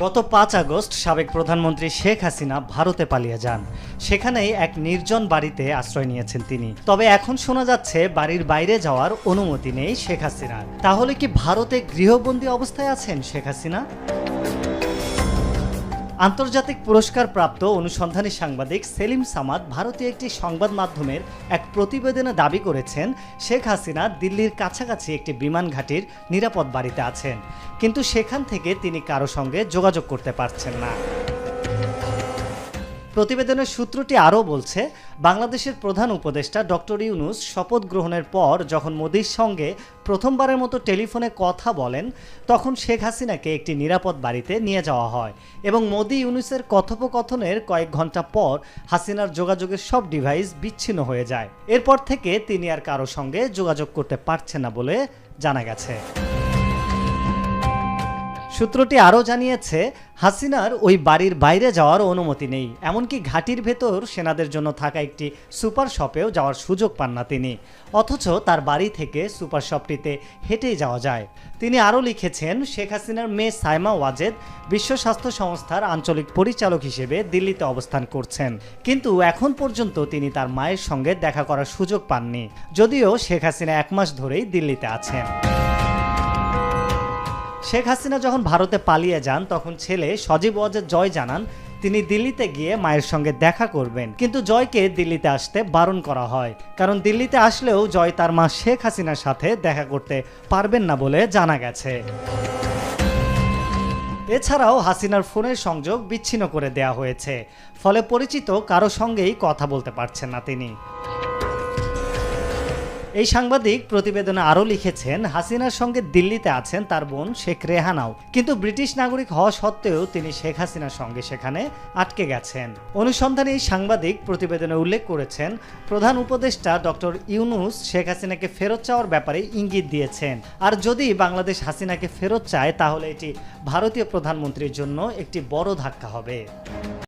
গত ৫ আগস্ট সাবেক প্রধানমন্ত্রী শেখ হাসিনা ভারতে পালিয়ে যান। সেখানেই এক নির্জন বাড়িতে আশ্রয় নিয়েছেন তিনি। তবে এখন শোনা যাচ্ছে বাড়ির বাইরে যাওয়ার অনুমতি নেই শেখ হাসিনার। তাহলে কি ভারতে গৃহবন্দী অবস্থায় আছেন শেখ হাসিনা? আন্তর্জাতিক পুরস্কার প্রাপ্ত অনুসন্ধানী সাংবাদিক সেলিম সামাদ ভারতীয় একটি সংবাদ মাধ্যমের এক প্রতিবেদনে দাবি করেছেন শেখ হাসিনা দিল্লির কাছাকাছি একটি বিমান ঘাঁটির নিরাপদ বাড়িতে আছেন, কিন্তু সেখান থেকে তিনি কারো সঙ্গে যোগাযোগ করতে পারছেন না। প্রতিবেদনের সূত্রটি আরও বলছে, বাংলাদেশের প্রধান উপদেষ্টা ডক্টর ইউনূস শপথ গ্রহণের পর যখন মোদির সঙ্গে প্রথমবারের মতো টেলিফোনে কথা বলেন, তখন শেখ হাসিনাকে একটি নিরাপদ বাড়িতে নিয়ে যাওয়া হয় এবং মোদি ইউনূসের কথোপকথনের কয়েক ঘন্টা পর হাসিনার যোগাযোগের সব ডিভাইস বিচ্ছিন্ন হয়ে যায়। এরপর থেকে তিনি আর কারো সঙ্গে যোগাযোগ করতে পারছেন না বলে জানা গেছে। সূত্রটি আরও জানিয়েছে, হাসিনার ওই বাড়ির বাইরে যাওয়ার অনুমতি নেই, এমনকি ঘাঁটির ভেতর সেনাদের জন্য থাকা একটি সুপার শপেও যাওয়ার সুযোগ পান না তিনি। অথচ তার বাড়ি থেকে সুপার শপটিতে হেঁটেই যাওয়া যায়। তিনি আরও লিখেছেন, শেখ হাসিনার মেয়ে সাইমা ওয়াজেদ বিশ্ব স্বাস্থ্য সংস্থার আঞ্চলিক পরিচালক হিসেবে দিল্লিতে অবস্থান করছেন, কিন্তু এখন পর্যন্ত তিনি তার মায়ের সঙ্গে দেখা করার সুযোগ পাননি, যদিও শেখ হাসিনা 1 মাস ধরেই দিল্লিতে আছেন। শেখ হাসিনা যখন ভারতে পালিয়ে যান, তখন ছেলে সজীব ওয়াজেদ জয় জানান তিনি দিল্লিতে গিয়ে মায়ের সঙ্গে দেখা করবেন, কিন্তু জয়কে দিল্লিতে আসতে বারণ করা হয়, কারণ দিল্লিতে আসলেও জয় তার মা শেখ হাসিনার সাথে দেখা করতে পারবেন না বলে জানা গেছে। এছাড়াও হাসিনার ফোনের সংযোগ বিচ্ছিন্ন করে দেয়া হয়েছে, ফলে পরিচিত কারো সঙ্গেই কথা বলতে পারছেন না তিনি। এই সাংবাদিক প্রতিবেদনে আরও লিখেছেন, হাসিনার সঙ্গে দিল্লিতে আছেন তার বোন শেখ রেহানাও, কিন্তু ব্রিটিশ নাগরিক হওয়া সত্ত্বেও তিনি শেখ হাসিনার সঙ্গে সেখানে আটকে গেছেন। অনুসন্ধানী এই সাংবাদিক প্রতিবেদনে উল্লেখ করেছেন, প্রধান উপদেষ্টা ডক্টর ইউনূস শেখ হাসিনাকে ফেরত চাওয়ার ব্যাপারে ইঙ্গিত দিয়েছেন, আর যদি বাংলাদেশ হাসিনাকে ফেরত চায় তাহলে এটি ভারতীয় প্রধানমন্ত্রীর জন্য একটি বড় ধাক্কা হবে।